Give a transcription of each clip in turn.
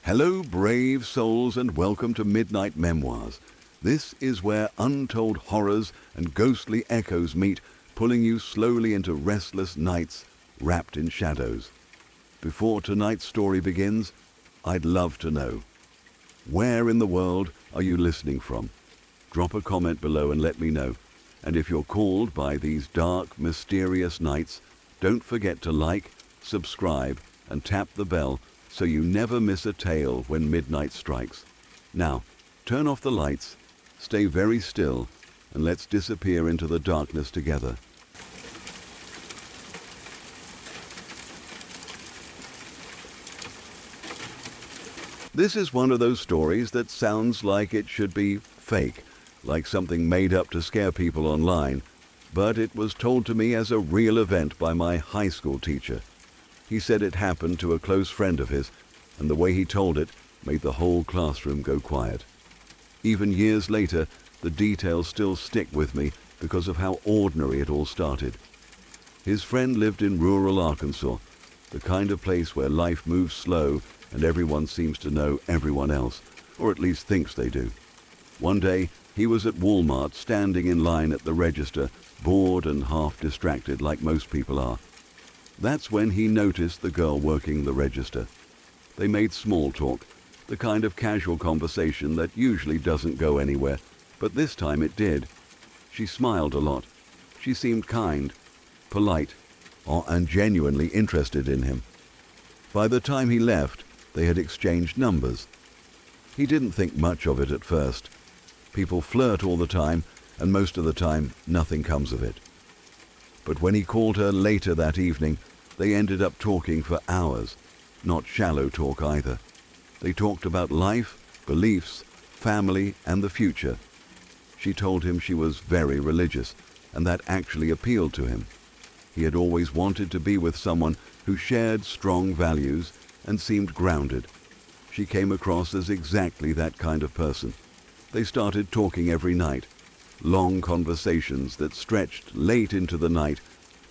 Hello, brave souls, and welcome to Midnight Memoirs. This is where untold horrors and ghostly echoes meet, pulling you slowly into restless nights wrapped in shadows. Before tonight's story begins, I'd love to know, where in the world are you listening from? Drop a comment below and let me know. And if you're called by these dark, mysterious nights, don't forget to like, subscribe, and tap the bell so you never miss a tale when midnight strikes. Now, turn off the lights, stay very still, and let's disappear into the darkness together. This is one of those stories that sounds like it should be fake, like something made up to scare people online, but it was told to me as a real event by my high school teacher. He said it happened to a close friend of his, and the way he told it made the whole classroom go quiet. Even years later, the details still stick with me because of how ordinary it all started. His friend lived in rural Arkansas, the kind of place where life moves slow and everyone seems to know everyone else, or at least thinks they do. One day, he was at Walmart standing in line at the register, bored and half distracted like most people are. That's when he noticed the girl working the register. They made small talk, the kind of casual conversation that usually doesn't go anywhere, but this time it did. She smiled a lot. She seemed kind, polite, and genuinely interested in him. By the time he left, they had exchanged numbers. He didn't think much of it at first. People flirt all the time, and most of the time, nothing comes of it. But when he called her later that evening, they ended up talking for hours. Not shallow talk either. They talked about life, beliefs, family, and the future. She told him she was very religious, and that actually appealed to him. He had always wanted to be with someone who shared strong values and seemed grounded. She came across as exactly that kind of person. They started talking every night, long conversations that stretched late into the night,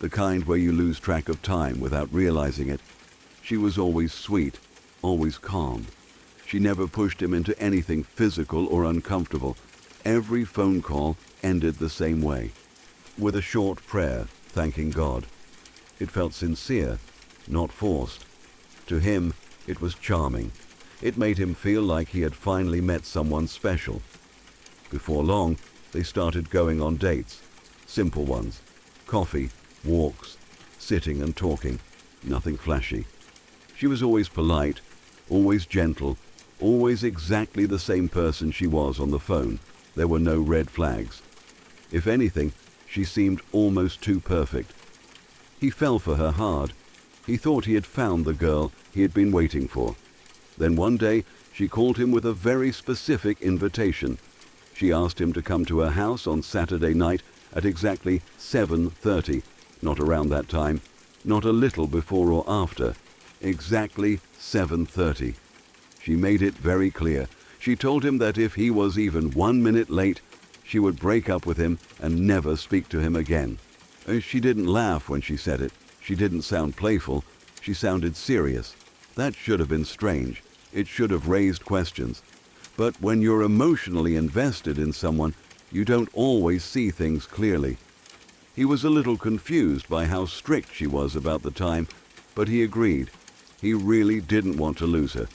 the kind where you lose track of time without realizing it. She was always sweet, always calm. She never pushed him into anything physical or uncomfortable. Every phone call ended the same way, with a short prayer thanking God. It felt sincere, not forced. To him, it was charming. It made him feel like he had finally met someone special. Before long, they started going on dates, simple ones, coffee, walks, sitting and talking, nothing flashy. She was always polite, always gentle, always exactly the same person she was on the phone. There were no red flags. If anything, she seemed almost too perfect. He fell for her hard. He thought he had found the girl he had been waiting for. Then one day, she called him with a very specific invitation. She asked him to come to her house on Saturday night at exactly 7:30, not around that time, not a little before or after, exactly 7:30. She made it very clear. She told him that if he was even 1 minute late, she would break up with him and never speak to him again. She didn't laugh when she said it. She didn't sound playful. She sounded serious. That should have been strange. It should have raised questions. But when you're emotionally invested in someone, you don't always see things clearly. He was a little confused by how strict she was about the time, but he agreed. He really didn't want to lose her.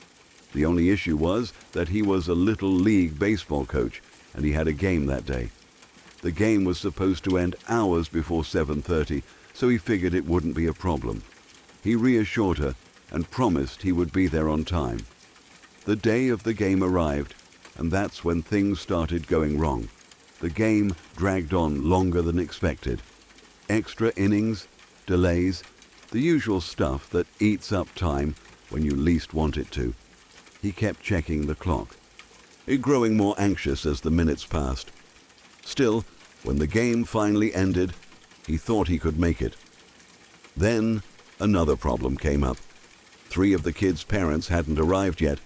The only issue was that he was a little league baseball coach, and he had a game that day. The game was supposed to end hours before 7:30, so he figured it wouldn't be a problem. He reassured her and promised he would be there on time. The day of the game arrived, and that's when things started going wrong. The game dragged on longer than expected. Extra innings, delays, the usual stuff that eats up time when you least want it to. He kept checking the clock, growing more anxious as the minutes passed. Still, when the game finally ended, he thought he could make it. Then, another problem came up. 3 of the kids' parents hadn't arrived yet,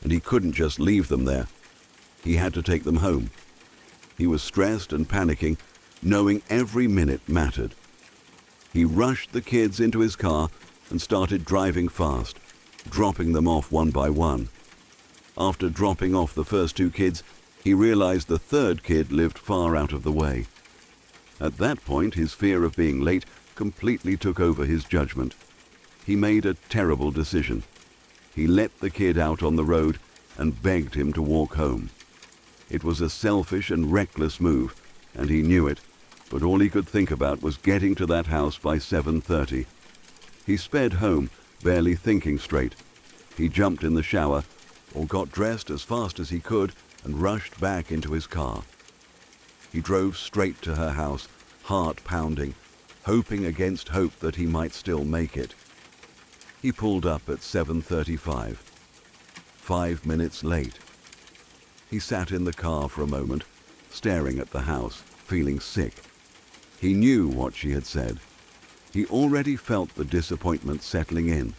and he couldn't just leave them there. He had to take them home. He was stressed and panicking, knowing every minute mattered. He rushed the kids into his car and started driving fast, dropping them off one by one. After dropping off the first two kids, he realized the third kid lived far out of the way. At that point, his fear of being late completely took over his judgment. He made a terrible decision. He let the kid out on the road and begged him to walk home. It was a selfish and reckless move, and he knew it, but all he could think about was getting to that house by 7:30. He sped home, barely thinking straight. He jumped in the shower, or got dressed as fast as he could and rushed back into his car. He drove straight to her house, heart pounding, hoping against hope that he might still make it. He pulled up at 7:35. 5 minutes late. He sat in the car for a moment, staring at the house, feeling sick. He knew what she had said. He already felt the disappointment settling in.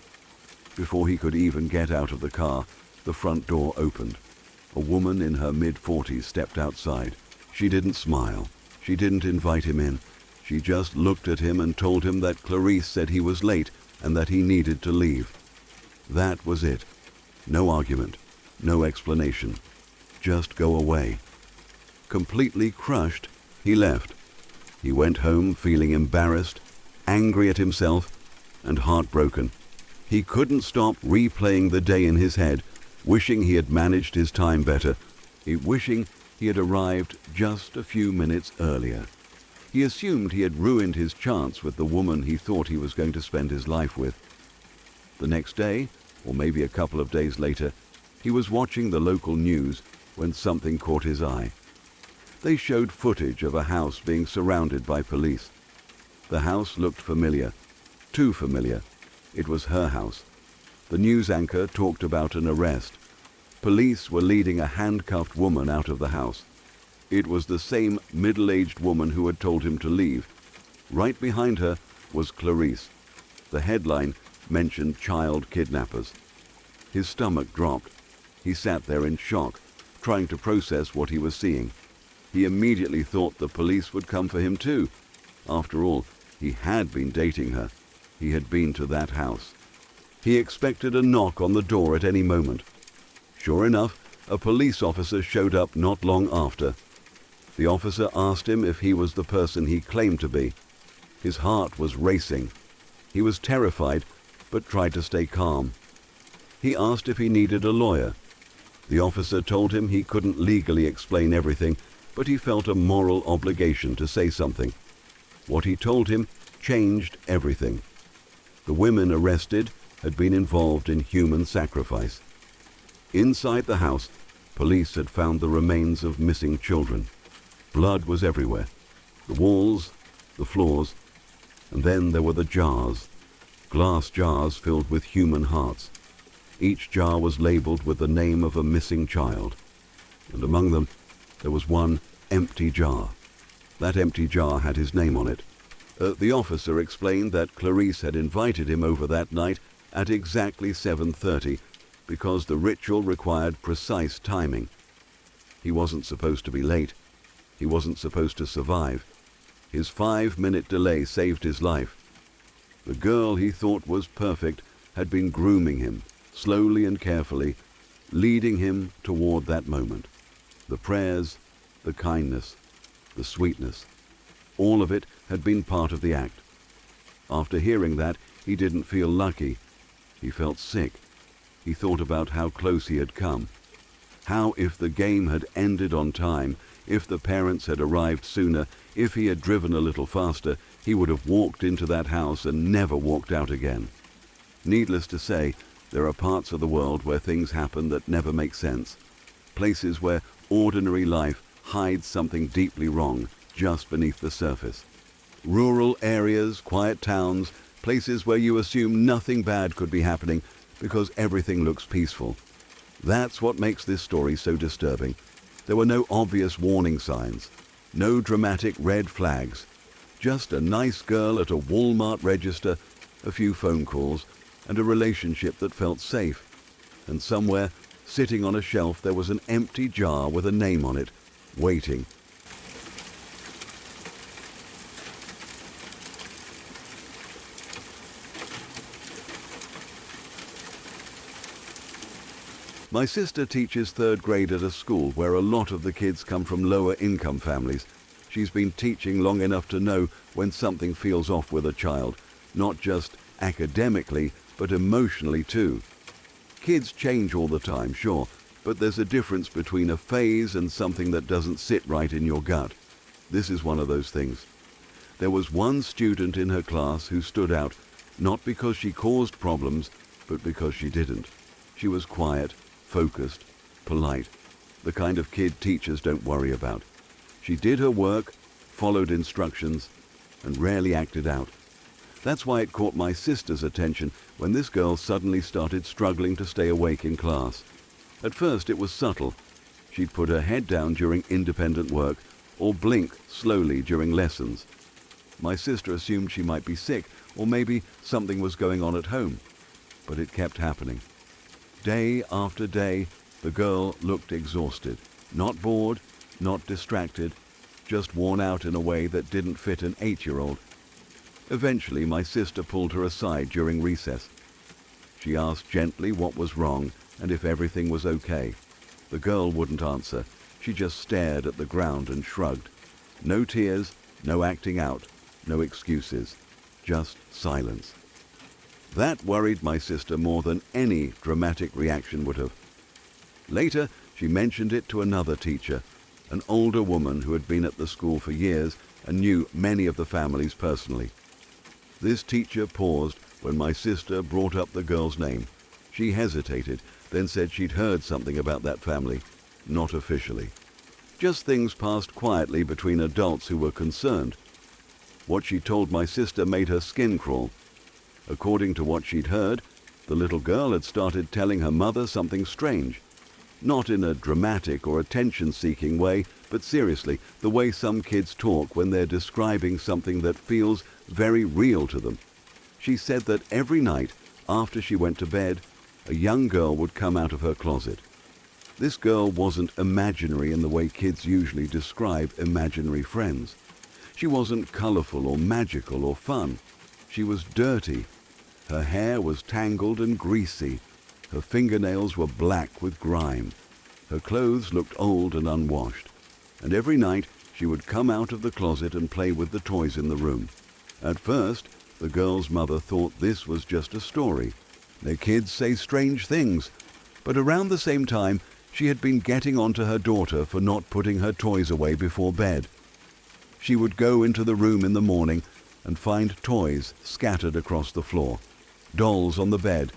Before he could even get out of the car, the front door opened. A woman in her mid-40s stepped outside. She didn't smile. She didn't invite him in. She just looked at him and told him that Clarice said he was late and that he needed to leave. That was it. No argument, no explanation. Just go away. Completely crushed, he left. He went home feeling embarrassed, angry at himself, and heartbroken. He couldn't stop replaying the day in his head, wishing he had managed his time better, wishing he had arrived just a few minutes earlier. He assumed he had ruined his chance with the woman he thought he was going to spend his life with. The next day, or maybe a couple of days later, he was watching the local news when something caught his eye. They showed footage of a house being surrounded by police. The house looked familiar, too familiar. It was her house. The news anchor talked about an arrest. Police were leading a handcuffed woman out of the house. It was the same middle-aged woman who had told him to leave. Right behind her was Clarice. The headline mentioned child kidnappers. His stomach dropped. He sat there in shock, trying to process what he was seeing. He immediately thought the police would come for him too. After all, he had been dating her. He had been to that house. He expected a knock on the door at any moment. Sure enough, a police officer showed up not long after. The officer asked him if he was the person he claimed to be. His heart was racing. He was terrified, but tried to stay calm. He asked if he needed a lawyer. The officer told him he couldn't legally explain everything, but he felt a moral obligation to say something. What he told him changed everything. The women arrested had been involved in human sacrifice. Inside the house, police had found the remains of missing children. Blood was everywhere. The walls, the floors, and then there were the jars. Glass jars filled with human hearts. Each jar was labeled with the name of a missing child, and among them there was one empty jar. That empty jar had his name on it. The officer explained that Clarice had invited him over that night at exactly 7:30 because the ritual required precise timing. He wasn't supposed to be late. He wasn't supposed to survive. His 5-minute delay saved his life. The girl he thought was perfect had been grooming him, slowly and carefully, leading him toward that moment. The prayers, the kindness, the sweetness, all of it had been part of the act. After hearing that, he didn't feel lucky. He felt sick. He thought about how close he had come. How if the game had ended on time, if the parents had arrived sooner, if he had driven a little faster, he would have walked into that house and never walked out again. Needless to say, there are parts of the world where things happen that never make sense. Places where ordinary life hides something deeply wrong just beneath the surface. Rural areas, quiet towns, places where you assume nothing bad could be happening because everything looks peaceful. That's what makes this story so disturbing. There were no obvious warning signs, no dramatic red flags, just a nice girl at a Walmart register, a few phone calls, and a relationship that felt safe. And somewhere, sitting on a shelf, there was an empty jar with a name on it, waiting. My sister teaches third grade at a school where a lot of the kids come from lower income families. She's been teaching long enough to know when something feels off with a child, not just academically, but emotionally too. Kids change all the time, sure, but there's a difference between a phase and something that doesn't sit right in your gut. This is one of those things. There was one student in her class who stood out, not because she caused problems, but because she didn't. She was quiet, focused, polite, the kind of kid teachers don't worry about. She did her work, followed instructions, and rarely acted out. That's why it caught my sister's attention when this girl suddenly started struggling to stay awake in class. At first it was subtle. She'd put her head down during independent work or blink slowly during lessons. My sister assumed she might be sick or maybe something was going on at home, but it kept happening. Day after day, the girl looked exhausted, not bored, not distracted, just worn out in a way that didn't fit an 8-year-old. Eventually, my sister pulled her aside during recess. She asked gently what was wrong and if everything was okay. The girl wouldn't answer. She just stared at the ground and shrugged. No tears, no acting out, no excuses, just silence. That worried my sister more than any dramatic reaction would have. Later, she mentioned it to another teacher, an older woman who had been at the school for years and knew many of the families personally. This teacher paused when my sister brought up the girl's name. She hesitated, then said she'd heard something about that family, not officially. Just things passed quietly between adults who were concerned. What she told my sister made her skin crawl. According to what she'd heard, the little girl had started telling her mother something strange. Not in a dramatic or attention-seeking way, but seriously, the way some kids talk when they're describing something that feels very real to them. She said that every night, after she went to bed, a young girl would come out of her closet. This girl wasn't imaginary in the way kids usually describe imaginary friends. She wasn't colorful or magical or fun. She was dirty. Her hair was tangled and greasy. Her fingernails were black with grime. Her clothes looked old and unwashed. And every night she would come out of the closet and play with the toys in the room. At first, the girl's mother thought this was just a story. Their kids say strange things. But around the same time, she had been getting onto her daughter for not putting her toys away before bed. She would go into the room in the morning and find toys scattered across the floor, dolls on the bed,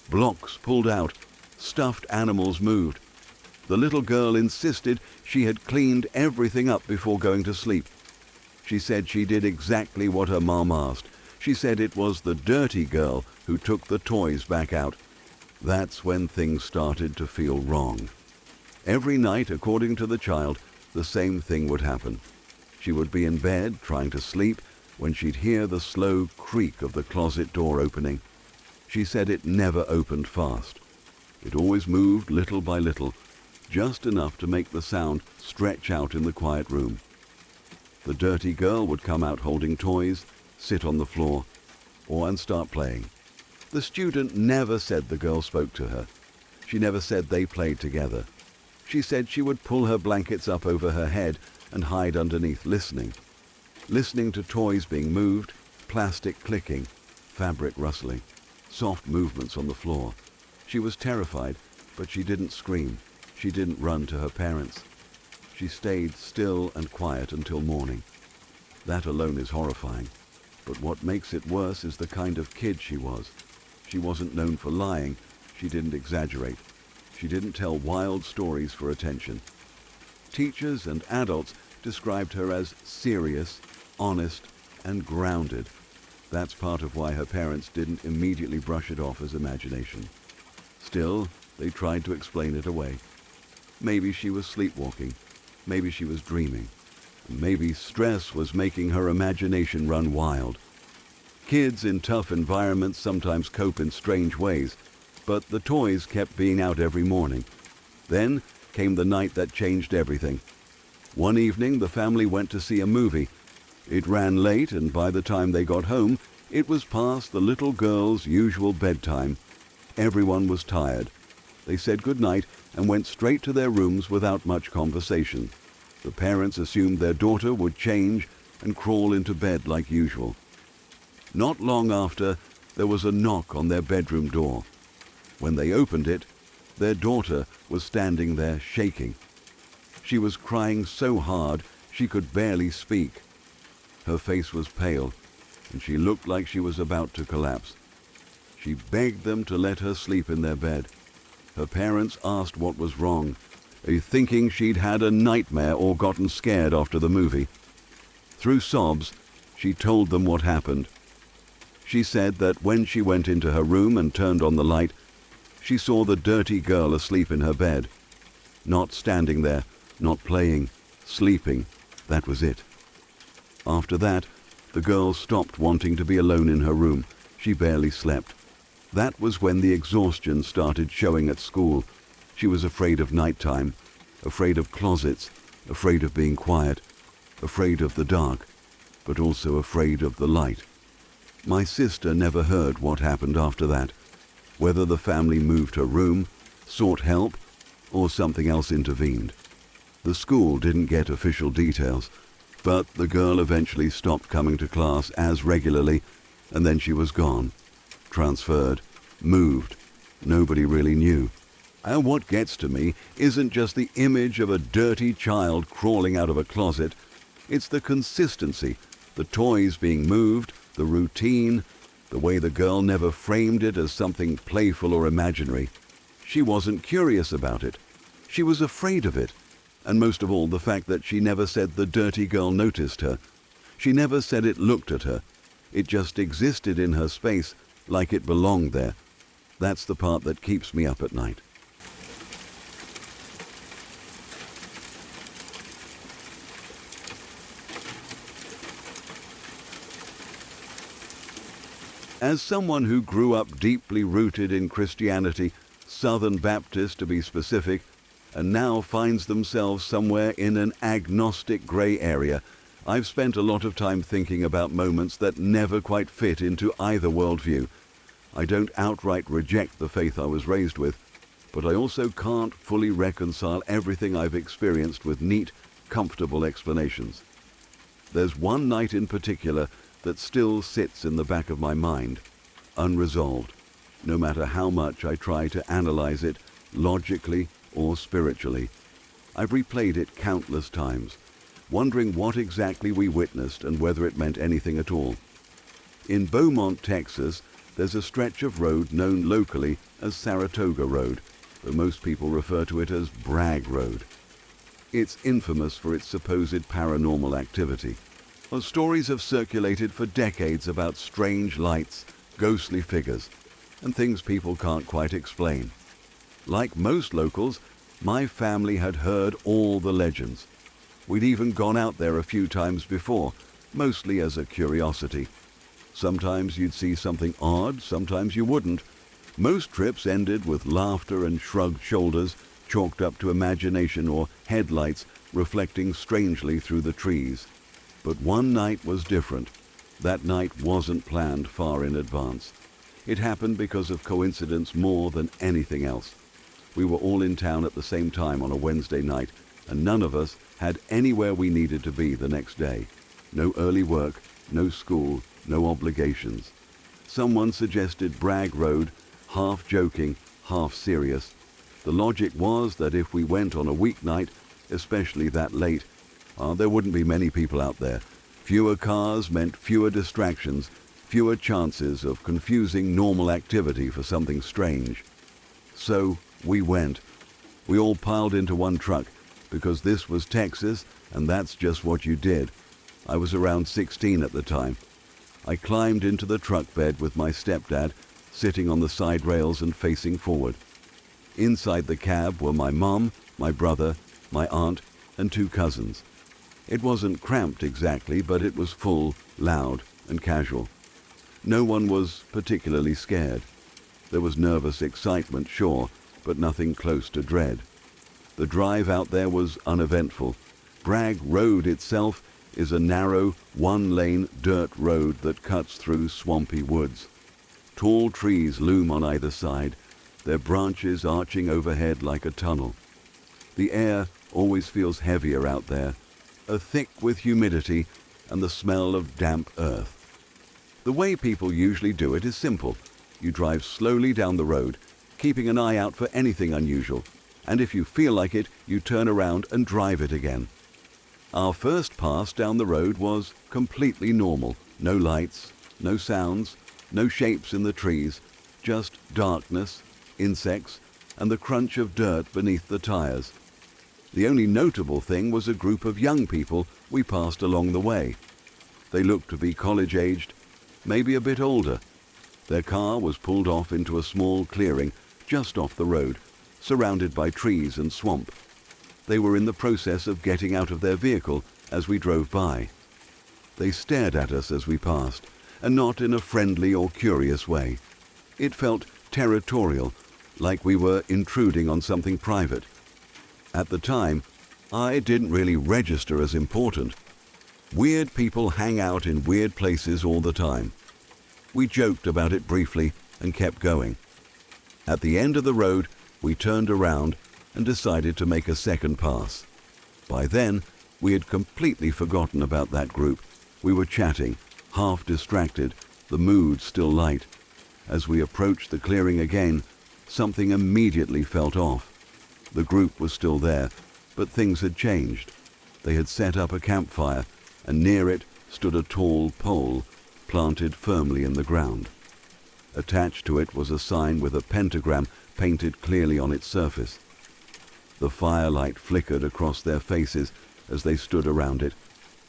blocks pulled out, stuffed animals moved. The little girl insisted she had cleaned everything up before going to sleep. She said she did exactly what her mom asked. She said it was the dirty girl who took the toys back out. That's when things started to feel wrong. Every night, according to the child, the same thing would happen. She would be in bed trying to sleep when she'd hear the slow creak of the closet door opening. She said it never opened fast. It always moved little by little, just enough to make the sound stretch out in the quiet room. The dirty girl would come out holding toys, sit on the floor, and start playing. The student never said the girl spoke to her. She never said they played together. She said she would pull her blankets up over her head and hide underneath, listening to toys being moved, plastic clicking, fabric rustling, soft movements on the floor. She was terrified, but she didn't scream. She didn't run to her parents. She stayed still and quiet until morning. That alone is horrifying. But what makes it worse is the kind of kid she was. She wasn't known for lying. She didn't exaggerate. She didn't tell wild stories for attention. Teachers and adults described her as serious, honest, and grounded. That's part of why her parents didn't immediately brush it off as imagination. Still, they tried to explain it away. Maybe she was sleepwalking. Maybe she was dreaming. Maybe stress was making her imagination run wild. Kids in tough environments sometimes cope in strange ways, but the toys kept being out every morning. Then came the night that changed everything. One evening, the family went to see a movie. It ran late, and by the time they got home, it was past the little girl's usual bedtime. Everyone was tired. They said good night and went straight to their rooms without much conversation. The parents assumed their daughter would change and crawl into bed like usual. Not long after, there was a knock on their bedroom door. When they opened it, their daughter was standing there shaking. She was crying so hard she could barely speak. Her face was pale, and she looked like she was about to collapse. She begged them to let her sleep in their bed. Her parents asked what was wrong, thinking she'd had a nightmare or gotten scared after the movie. Through sobs, she told them what happened. She said that when she went into her room and turned on the light, she saw the dirty girl asleep in her bed. Not standing there, not playing, sleeping, that was it. After that, the girl stopped wanting to be alone in her room. She barely slept. That was when the exhaustion started showing at school. She was afraid of nighttime, afraid of closets, afraid of being quiet, afraid of the dark, but also afraid of the light. My sister never heard what happened after that, whether the family moved her room, sought help, or something else intervened. The school didn't get official details, but the girl eventually stopped coming to class as regularly, and then she was gone. Transferred, moved. Nobody really knew. And what gets to me isn't just the image of a dirty child crawling out of a closet. It's the consistency, the toys being moved, the routine, the way the girl never framed it as something playful or imaginary. She wasn't curious about it. She was afraid of it. And most of all, the fact that she never said the dirty girl noticed her. She never said it looked at her. It just existed in her space like it belonged there. That's the part that keeps me up at night. As someone who grew up deeply rooted in Christianity, Southern Baptist to be specific, and now finds themselves somewhere in an agnostic grey area, I've spent a lot of time thinking about moments that never quite fit into either worldview. I don't outright reject the faith I was raised with, but I also can't fully reconcile everything I've experienced with neat, comfortable explanations. There's one night in particular that still sits in the back of my mind, unresolved, no matter how much I try to analyze it logically or spiritually. I've replayed it countless times, wondering what exactly we witnessed and whether it meant anything at all. In Beaumont, Texas, there's a stretch of road known locally as Saratoga Road, though most people refer to it as Bragg Road. It's infamous for its supposed paranormal activity. Well, stories have circulated for decades about strange lights, ghostly figures, and things people can't quite explain. Like most locals, my family had heard all the legends. We'd even gone out there a few times before, mostly as a curiosity. Sometimes you'd see something odd, sometimes you wouldn't. Most trips ended with laughter and shrugged shoulders, chalked up to imagination or headlights reflecting strangely through the trees. But one night was different. That night wasn't planned far in advance. It happened because of coincidence more than anything else. We were all in town at the same time on a Wednesday night, and none of us had anywhere we needed to be the next day. No early work, no school, no obligations. Someone suggested Bragg Road, half joking, half serious. The logic was that if we went on a weeknight, especially that late, there wouldn't be many people out there. Fewer cars meant fewer distractions, fewer chances of confusing normal activity for something strange. So we went. We all piled into one truck, because this was Texas, and that's just what you did. I was around 16 at the time. I climbed into the truck bed with my stepdad, sitting on the side rails and facing forward. Inside the cab were my mom, my brother, my aunt, and 2 cousins. It wasn't cramped exactly, but it was full, loud, and casual. No one was particularly scared. There was nervous excitement, sure, but nothing close to dread. The drive out there was uneventful. Bragg Road itself is a narrow, one-lane dirt road that cuts through swampy woods. Tall trees loom on either side, their branches arching overhead like a tunnel. The air always feels heavier out there, thick with humidity and the smell of damp earth. The way people usually do it is simple. You drive slowly down the road, keeping an eye out for anything unusual, and if you feel like it, you turn around and drive it again. Our first pass down the road was completely normal. No lights, no sounds, no shapes in the trees, just darkness, insects, and the crunch of dirt beneath the tires. The only notable thing was a group of young people we passed along the way. They looked to be college-aged, maybe a bit older. Their car was pulled off into a small clearing just off the road, surrounded by trees and swamp. They were in the process of getting out of their vehicle as we drove by. They stared at us as we passed, and not in a friendly or curious way. It felt territorial, like we were intruding on something private. At the time, I didn't really register as important. Weird people hang out in weird places all the time. We joked about it briefly and kept going. At the end of the road, we turned around and decided to make a second pass. By then, we had completely forgotten about that group. We were chatting, half distracted, the mood still light. As we approached the clearing again, something immediately felt off. The group was still there, but things had changed. They had set up a campfire, and near it stood a tall pole planted firmly in the ground. Attached to it was a sign with a pentagram painted clearly on its surface. The firelight flickered across their faces as they stood around it,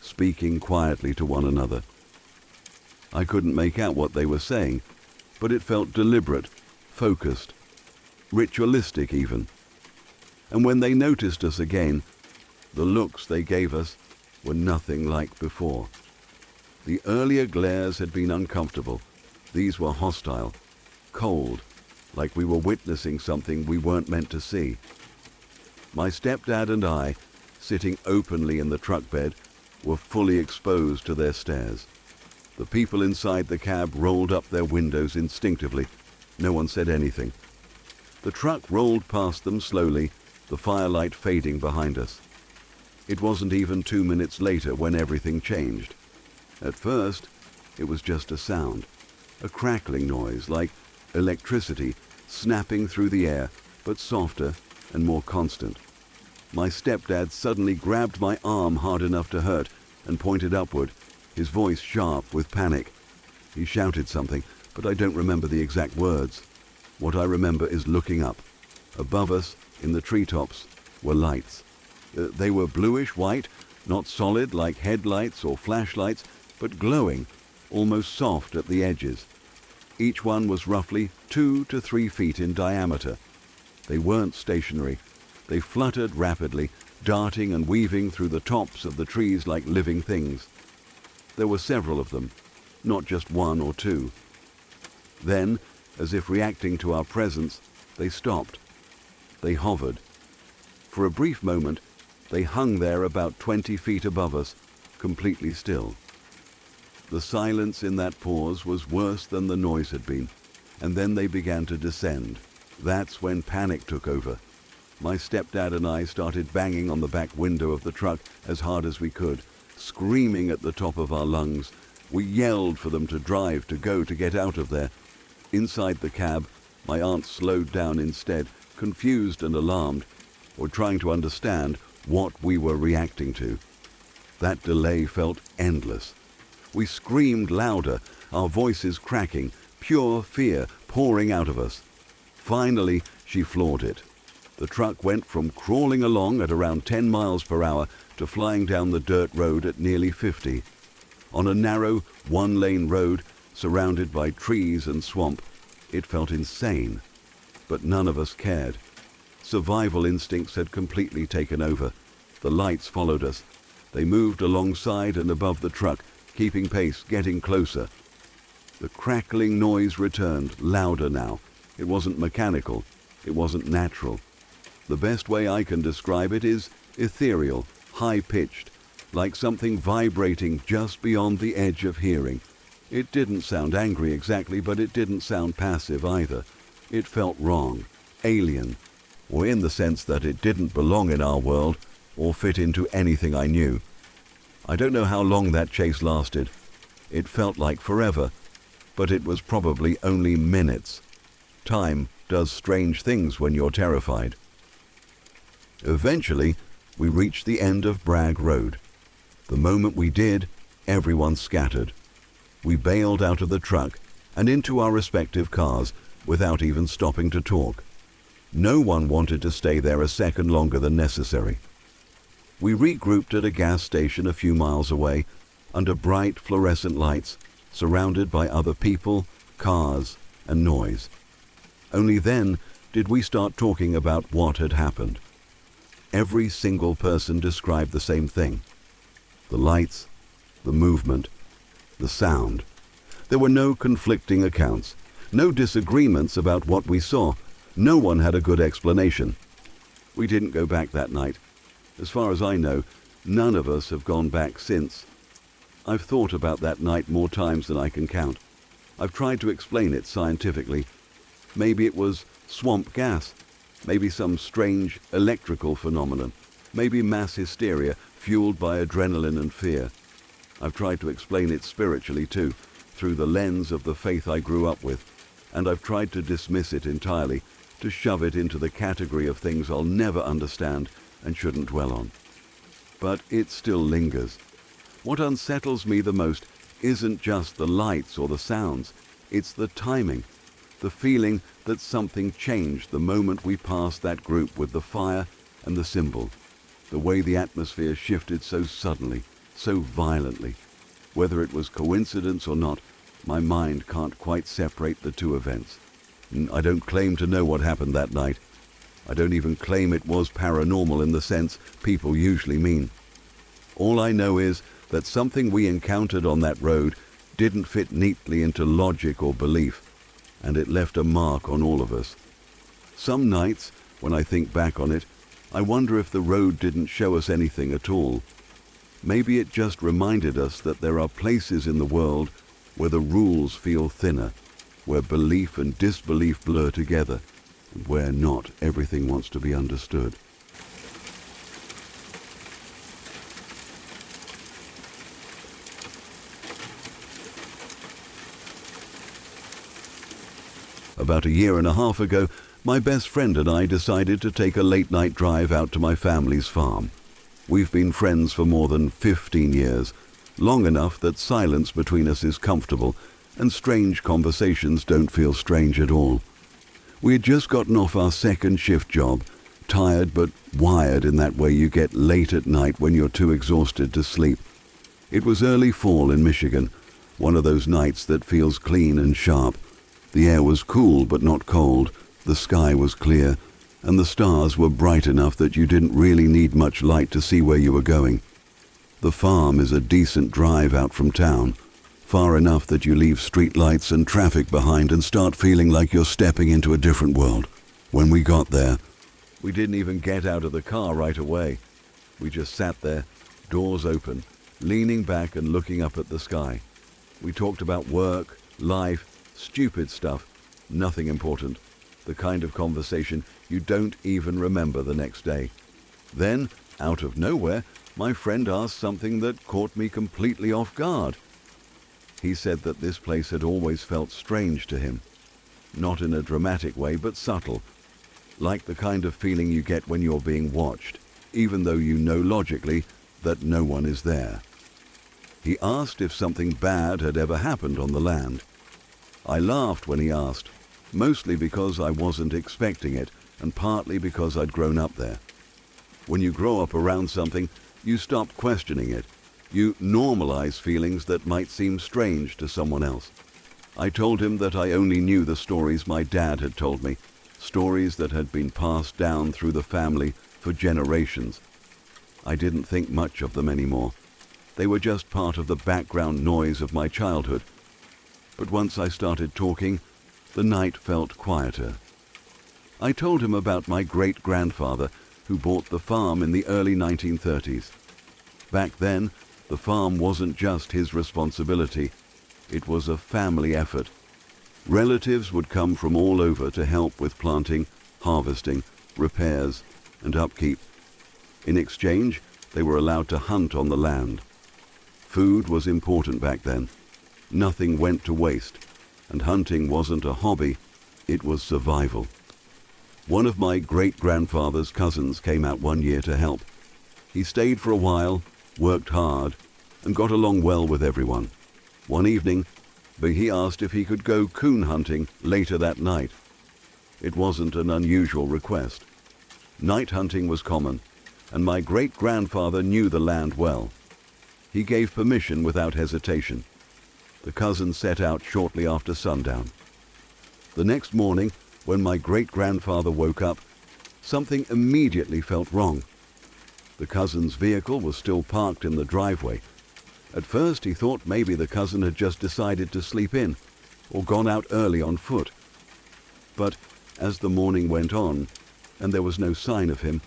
speaking quietly to one another. I couldn't make out what they were saying, but it felt deliberate, focused, ritualistic even. And when they noticed us again, the looks they gave us were nothing like before. The earlier glares had been uncomfortable. These were hostile, cold, like we were witnessing something we weren't meant to see. My stepdad and I, sitting openly in the truck bed, were fully exposed to their stares. The people inside the cab rolled up their windows instinctively. No one said anything. The truck rolled past them slowly, the firelight fading behind us. It wasn't even 2 minutes later when everything changed. At first, it was just a sound, a crackling noise like electricity snapping through the air, but softer and more constant. My stepdad suddenly grabbed my arm hard enough to hurt and pointed upward, his voice sharp with panic. He shouted something, but I don't remember the exact words. What I remember is looking up. Above us, in the treetops, were lights. They were bluish-white, not solid like headlights or flashlights, but glowing, almost soft at the edges. Each one was roughly 2 to 3 feet in diameter. They weren't stationary. They fluttered rapidly, darting and weaving through the tops of the trees like living things. There were several of them, not just 1 or 2. Then, as if reacting to our presence, they stopped. They hovered. For a brief moment, they hung there about 20 feet above us, completely still. The silence in that pause was worse than the noise had been, and then they began to descend. That's when panic took over. My stepdad and I started banging on the back window of the truck as hard as we could, screaming at the top of our lungs. We yelled for them to drive, to go, to get out of there. Inside the cab, my aunt slowed down instead, confused and alarmed, or trying to understand what we were reacting to. That delay felt endless. We screamed louder, our voices cracking, pure fear pouring out of us. Finally, she floored it. The truck went from crawling along at around 10 miles per hour to flying down the dirt road at nearly 50. On a narrow, one-lane road, surrounded by trees and swamp, it felt insane. But none of us cared. Survival instincts had completely taken over. The lights followed us. They moved alongside and above the truck, keeping pace, getting closer. The crackling noise returned, louder now. It wasn't mechanical. It wasn't natural. The best way I can describe it is ethereal, high-pitched, like something vibrating just beyond the edge of hearing. It didn't sound angry exactly, but it didn't sound passive either. It felt wrong, alien, or in the sense that it didn't belong in our world or fit into anything I knew. I don't know how long that chase lasted. It felt like forever, but it was probably only minutes. Time does strange things when you're terrified. Eventually, we reached the end of Bragg Road. The moment we did, everyone scattered. We bailed out of the truck and into our respective cars without even stopping to talk. No one wanted to stay there a second longer than necessary. We regrouped at a gas station a few miles away, under bright fluorescent lights, surrounded by other people, cars, and noise. Only then did we start talking about what had happened. Every single person described the same thing. The lights, the movement, the sound. There were no conflicting accounts, no disagreements about what we saw. No one had a good explanation. We didn't go back that night. As far as I know, none of us have gone back since. I've thought about that night more times than I can count. I've tried to explain it scientifically. Maybe it was swamp gas. Maybe some strange electrical phenomenon. Maybe mass hysteria fueled by adrenaline and fear. I've tried to explain it spiritually too, through the lens of the faith I grew up with. And I've tried to dismiss it entirely, to shove it into the category of things I'll never understand and shouldn't dwell on. But it still lingers. What unsettles me the most isn't just the lights or the sounds, it's the timing, the feeling that something changed the moment we passed that group with the fire and the symbol, the way the atmosphere shifted so suddenly, so violently. Whether it was coincidence or not, my mind can't quite separate the two events. I don't claim to know what happened that night. I don't even claim it was paranormal in the sense people usually mean. All I know is that something we encountered on that road didn't fit neatly into logic or belief, and it left a mark on all of us. Some nights, when I think back on it, I wonder if the road didn't show us anything at all. Maybe it just reminded us that there are places in the world where the rules feel thinner, where belief and disbelief blur together, and where not everything wants to be understood. About a year and a half ago, my best friend and I decided to take a late-night drive out to my family's farm. We've been friends for more than 15 years, long enough that silence between us is comfortable and strange conversations don't feel strange at all. We had just gotten off our second shift job, tired but wired in that way you get late at night when you're too exhausted to sleep. It was early fall in Michigan, one of those nights that feels clean and sharp. The air was cool but not cold, the sky was clear, and the stars were bright enough that you didn't really need much light to see where you were going. The farm is a decent drive out from town, far enough that you leave street lights and traffic behind and start feeling like you're stepping into a different world. When we got there, we didn't even get out of the car right away. We just sat there, doors open, leaning back and looking up at the sky. We talked about work, life, stupid stuff, nothing important, the kind of conversation you don't even remember the next day. Then, out of nowhere, my friend asked something that caught me completely off guard. He said that this place had always felt strange to him, not in a dramatic way, but subtle, like the kind of feeling you get when you're being watched, even though you know logically that no one is there. He asked if something bad had ever happened on the land. I laughed when he asked, mostly because I wasn't expecting it, and partly because I'd grown up there. When you grow up around something, you stop questioning it. You normalize feelings that might seem strange to someone else. I told him that I only knew the stories my dad had told me, stories that had been passed down through the family for generations. I didn't think much of them anymore. They were just part of the background noise of my childhood. But once I started talking, the night felt quieter. I told him about my great-grandfather who bought the farm in the early 1930s. Back then, the farm wasn't just his responsibility. It was a family effort. Relatives would come from all over to help with planting, harvesting, repairs, and upkeep. In exchange, they were allowed to hunt on the land. Food was important back then. Nothing went to waste, and hunting wasn't a hobby, it was survival. One of my great-grandfather's cousins came out one year to help. He stayed for a while, worked hard, and got along well with everyone. One evening, he asked if he could go coon hunting later that night. It wasn't an unusual request. Night hunting was common, and my great-grandfather knew the land well. He gave permission without hesitation. The cousin set out shortly after sundown. The next morning, when my great-grandfather woke up, something immediately felt wrong. The cousin's vehicle was still parked in the driveway. At first he thought maybe the cousin had just decided to sleep in or gone out early on foot. But as the morning went on and there was no sign of him,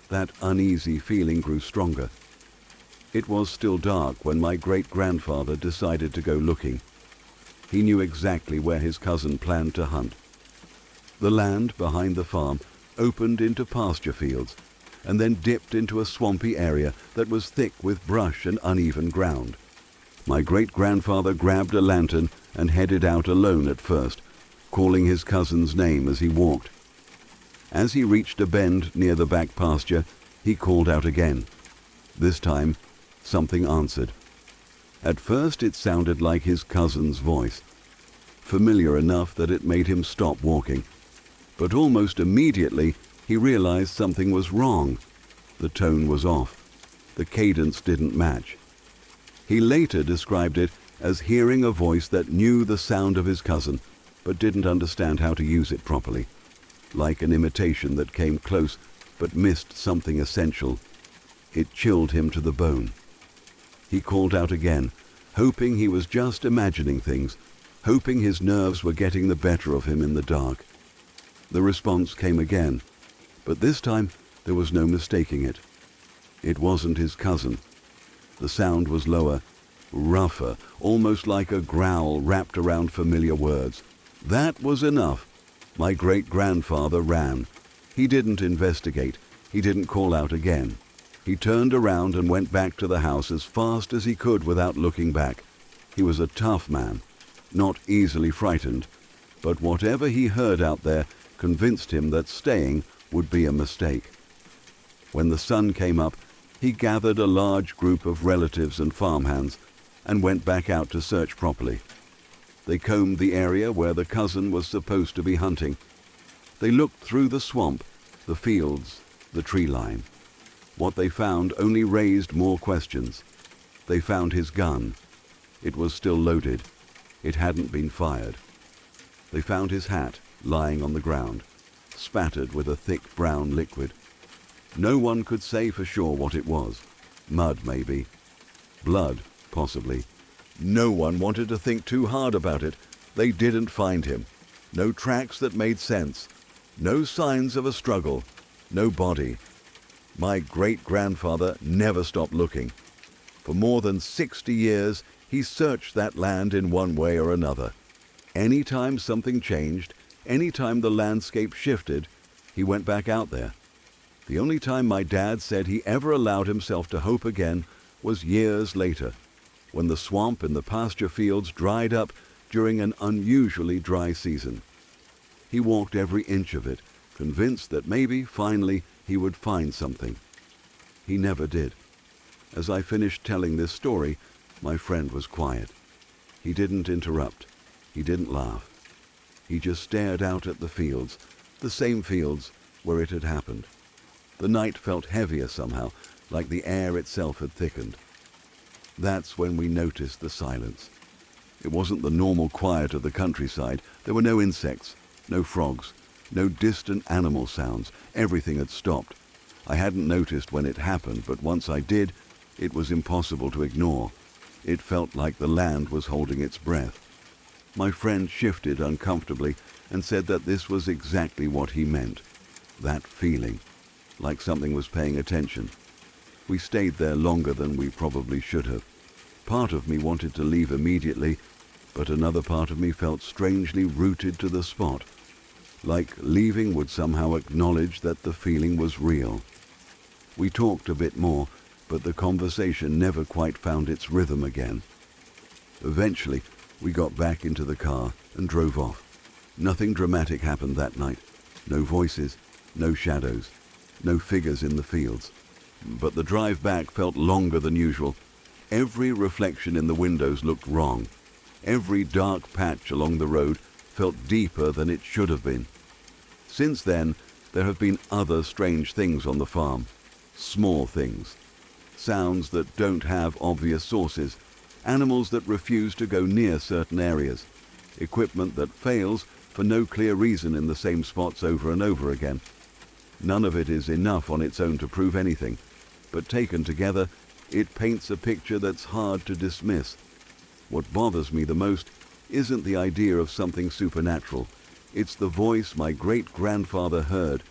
that uneasy feeling grew stronger. It was still dark when my great-grandfather decided to go looking. He knew exactly where his cousin planned to hunt. The land behind the farm opened into pasture fields and then dipped into a swampy area that was thick with brush and uneven ground. My great-grandfather grabbed a lantern and headed out alone at first, calling his cousin's name as he walked. As he reached a bend near the back pasture, he called out again. This time, something answered. At first it sounded like his cousin's voice, familiar enough that it made him stop walking. But almost immediately, he realized something was wrong. The tone was off. The cadence didn't match. He later described it as hearing a voice that knew the sound of his cousin, but didn't understand how to use it properly, like an imitation that came close but missed something essential. It chilled him to the bone. He called out again, hoping he was just imagining things, hoping his nerves were getting the better of him in the dark. The response came again, but this time there was no mistaking it. It wasn't his cousin. The sound was lower, rougher, almost like a growl wrapped around familiar words. That was enough. My great-grandfather ran. He didn't investigate. He didn't call out again. He turned around and went back to the house as fast as he could without looking back. He was a tough man, not easily frightened, but whatever he heard out there convinced him that staying would be a mistake. When the sun came up, he gathered a large group of relatives and farmhands and went back out to search properly. They combed the area where the cousin was supposed to be hunting. They looked through the swamp, the fields, the tree line. What they found only raised more questions. They found his gun. It was still loaded. It hadn't been fired. They found his hat lying on the ground, spattered with a thick brown liquid. No one could say for sure what it was. Mud, maybe. Blood, possibly. No one wanted to think too hard about it. They didn't find him. No tracks that made sense. No signs of a struggle. No body. My great-grandfather never stopped looking. For more than 60 years, he searched that land in one way or another. Anytime something changed, anytime the landscape shifted, he went back out there. The only time my dad said he ever allowed himself to hope again was years later, when the swamp in the pasture fields dried up during an unusually dry season. He walked every inch of it, convinced that maybe, finally, he would find something. He never did. As I finished telling this story, my friend was quiet. He didn't interrupt. He didn't laugh. He just stared out at the fields, the same fields where it had happened. The night felt heavier somehow, like the air itself had thickened. That's when we noticed the silence. It wasn't the normal quiet of the countryside. There were no insects, no frogs, no distant animal sounds. Everything had stopped. I hadn't noticed when it happened, but once I did, it was impossible to ignore. It felt like the land was holding its breath. My friend shifted uncomfortably and said that this was exactly what he meant. That feeling, like something was paying attention. We stayed there longer than we probably should have. Part of me wanted to leave immediately, but another part of me felt strangely rooted to the spot, like leaving would somehow acknowledge that the feeling was real. We talked a bit more, but the conversation never quite found its rhythm again. Eventually, we got back into the car and drove off. Nothing dramatic happened that night. No voices, no shadows, no figures in the fields. But the drive back felt longer than usual. Every reflection in the windows looked wrong. Every dark patch along the road felt deeper than it should have been. Since then, there have been other strange things on the farm. Small things. Sounds that don't have obvious sources. Animals that refuse to go near certain areas. Equipment that fails for no clear reason in the same spots over and over again. None of it is enough on its own to prove anything, but taken together, it paints a picture that's hard to dismiss. What bothers me the most isn't the idea of something supernatural. It's the voice my great-grandfather heard,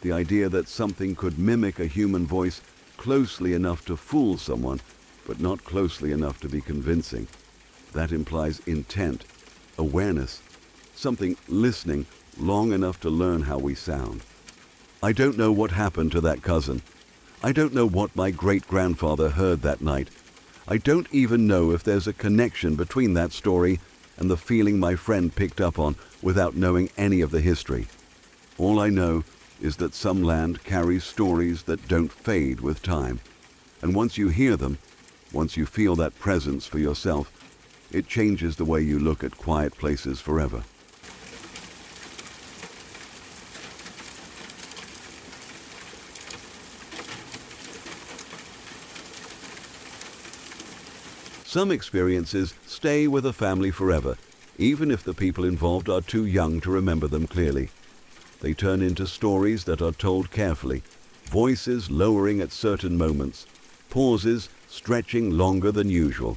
the idea that something could mimic a human voice closely enough to fool someone, but not closely enough to be convincing. That implies intent, awareness, something listening long enough to learn how we sound. I don't know what happened to that cousin. I don't know what my great-grandfather heard that night. I don't even know if there's a connection between that story and the feeling my friend picked up on without knowing any of the history. All I know is that some land carries stories that don't fade with time. And once you hear them, once you feel that presence for yourself, it changes the way you look at quiet places forever. Some experiences stay with a family forever, even if the people involved are too young to remember them clearly. They turn into stories that are told carefully, voices lowering at certain moments, pauses stretching longer than usual.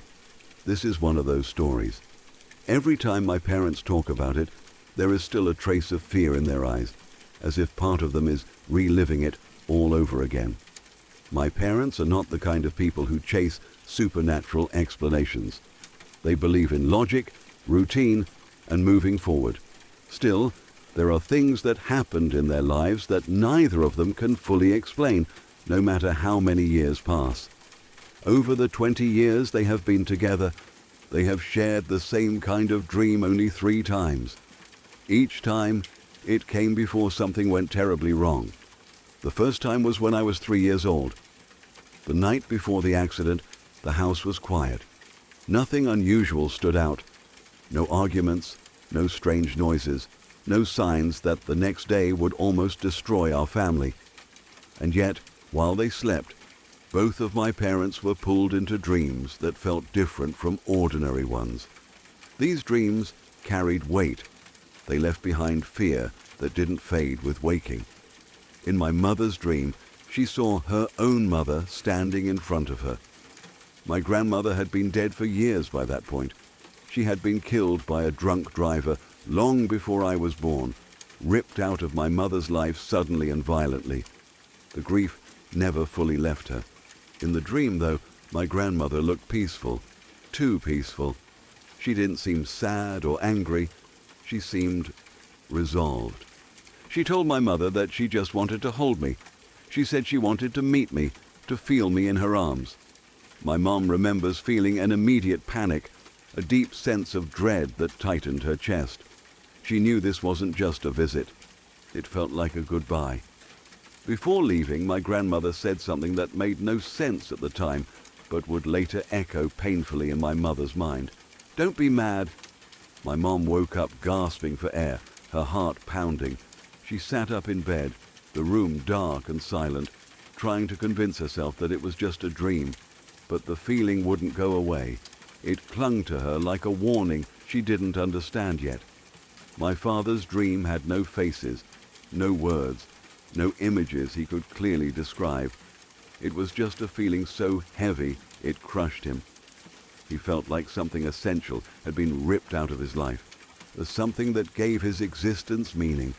This is one of those stories. Every time my parents talk about it, there is still a trace of fear in their eyes, as if part of them is reliving it all over again. My parents are not the kind of people who chase supernatural explanations. They believe in logic, routine, and moving forward. Still, there are things that happened in their lives that neither of them can fully explain, no matter how many years pass. Over the 20 years they have been together, they have shared the same kind of dream only 3 times. Each time, it came before something went terribly wrong. The first time was when I was 3 years old. The night before the accident, the house was quiet. Nothing unusual stood out. No arguments, no strange noises, no signs that the next day would almost destroy our family. And yet, while they slept, both of my parents were pulled into dreams that felt different from ordinary ones. These dreams carried weight. They left behind fear that didn't fade with waking. In my mother's dream, she saw her own mother standing in front of her. My grandmother had been dead for years by that point. She had been killed by a drunk driver long before I was born, ripped out of my mother's life suddenly and violently. The grief never fully left her. In the dream, though, my grandmother looked peaceful, too peaceful. She didn't seem sad or angry. She seemed resolved. She told my mother that she just wanted to hold me. She said she wanted to meet me, to feel me in her arms. My mom remembers feeling an immediate panic, a deep sense of dread that tightened her chest. She knew this wasn't just a visit. It felt like a goodbye. Before leaving, my grandmother said something that made no sense at the time, but would later echo painfully in my mother's mind. "Don't be mad." My mom woke up gasping for air, her heart pounding. She sat up in bed, the room dark and silent, trying to convince herself that it was just a dream. But the feeling wouldn't go away. It clung to her like a warning she didn't understand yet. My father's dream had no faces, no words, no images he could clearly describe. It was just a feeling so heavy it crushed him. He felt like something essential had been ripped out of his life, something that gave his existence meaning.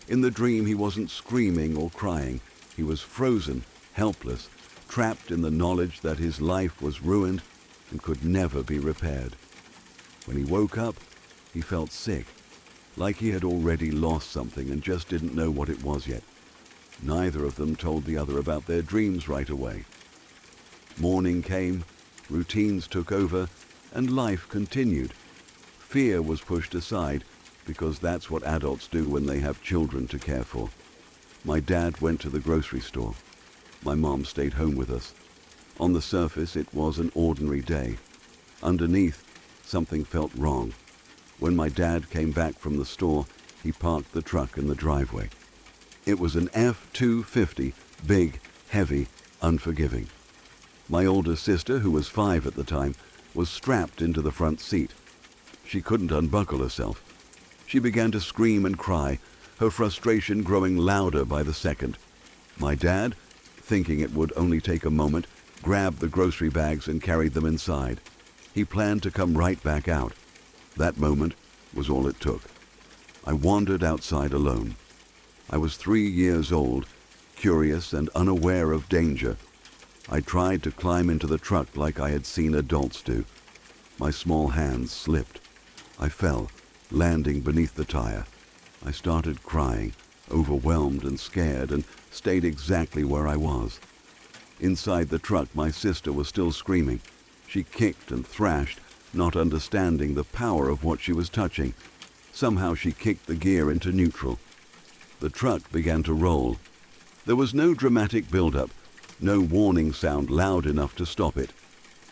In the dream he wasn't screaming or crying. He was frozen, helpless, trapped in the knowledge that his life was ruined and could never be repaired. When he woke up, he felt sick, like he had already lost something and just didn't know what it was yet. Neither of them told the other about their dreams right away. Morning came, routines took over, and life continued. Fear was pushed aside because that's what adults do when they have children to care for. My dad went to the grocery store. My mom stayed home with us. On the surface, it was an ordinary day. Underneath, something felt wrong. When my dad came back from the store, he parked the truck in the driveway. It was an F-250, big, heavy, unforgiving. My older sister, who was 5 at the time, was strapped into the front seat. She couldn't unbuckle herself. She began to scream and cry, her frustration growing louder by the second. My dad, thinking it would only take a moment, grabbed the grocery bags and carried them inside. He planned to come right back out. That moment was all it took. I wandered outside alone. I was 3 years old, curious and unaware of danger. I tried to climb into the truck like I had seen adults do. My small hands slipped. I fell, landing beneath the tire. I started crying, overwhelmed and scared, and stayed exactly where I was. Inside the truck, my sister was still screaming. She kicked and thrashed, not understanding the power of what she was touching. Somehow she kicked the gear into neutral. The truck began to roll. There was no dramatic build-up, no warning sound loud enough to stop it.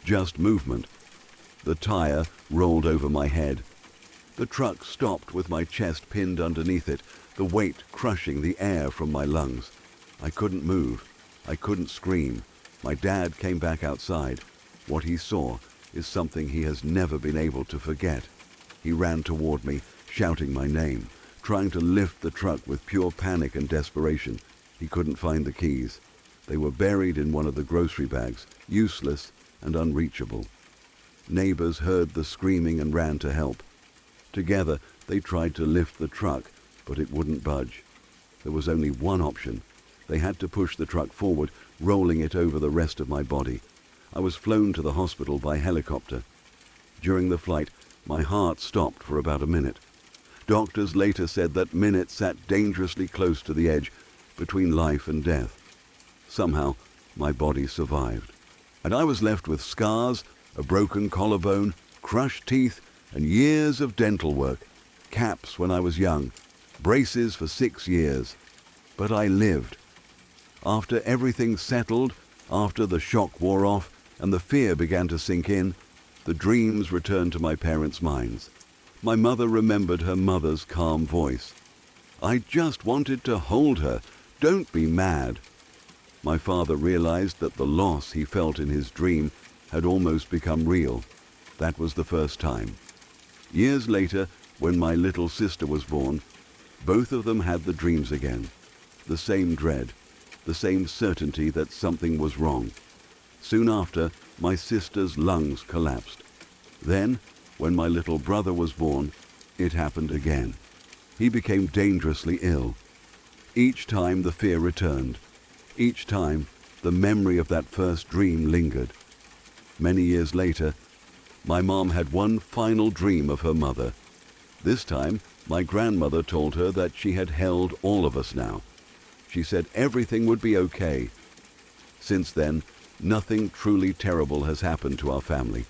Just movement. The tire rolled over my head. The truck stopped with my chest pinned underneath it, the weight crushing the air from my lungs. I couldn't move. I couldn't scream. My dad came back outside. What he saw is something he has never been able to forget. He ran toward me, shouting my name, trying to lift the truck with pure panic and desperation. He couldn't find the keys. They were buried in one of the grocery bags, useless and unreachable. Neighbors heard the screaming and ran to help. Together, they tried to lift the truck, but it wouldn't budge. There was only one option. They had to push the truck forward, rolling it over the rest of my body. I was flown to the hospital by helicopter. During the flight, my heart stopped for about a minute. Doctors later said that minute sat dangerously close to the edge, between life and death. Somehow, my body survived. And I was left with scars, a broken collarbone, crushed teeth, and years of dental work. Caps when I was young, braces for 6 years. But I lived. After everything settled, after the shock wore off and the fear began to sink in, the dreams returned to my parents' minds. My mother remembered her mother's calm voice. "I just wanted to hold her. Don't be mad." My father realized that the loss he felt in his dream had almost become real. That was the first time. Years later, when my little sister was born, both of them had the dreams again. The same dread, the same certainty that something was wrong. Soon after, my sister's lungs collapsed. Then, when my little brother was born, it happened again. He became dangerously ill. Each time the fear returned. Each time, the memory of that first dream lingered. Many years later, my mom had one final dream of her mother. This time, my grandmother told her that she had held all of us now. She said everything would be okay. Since then, nothing truly terrible has happened to our family.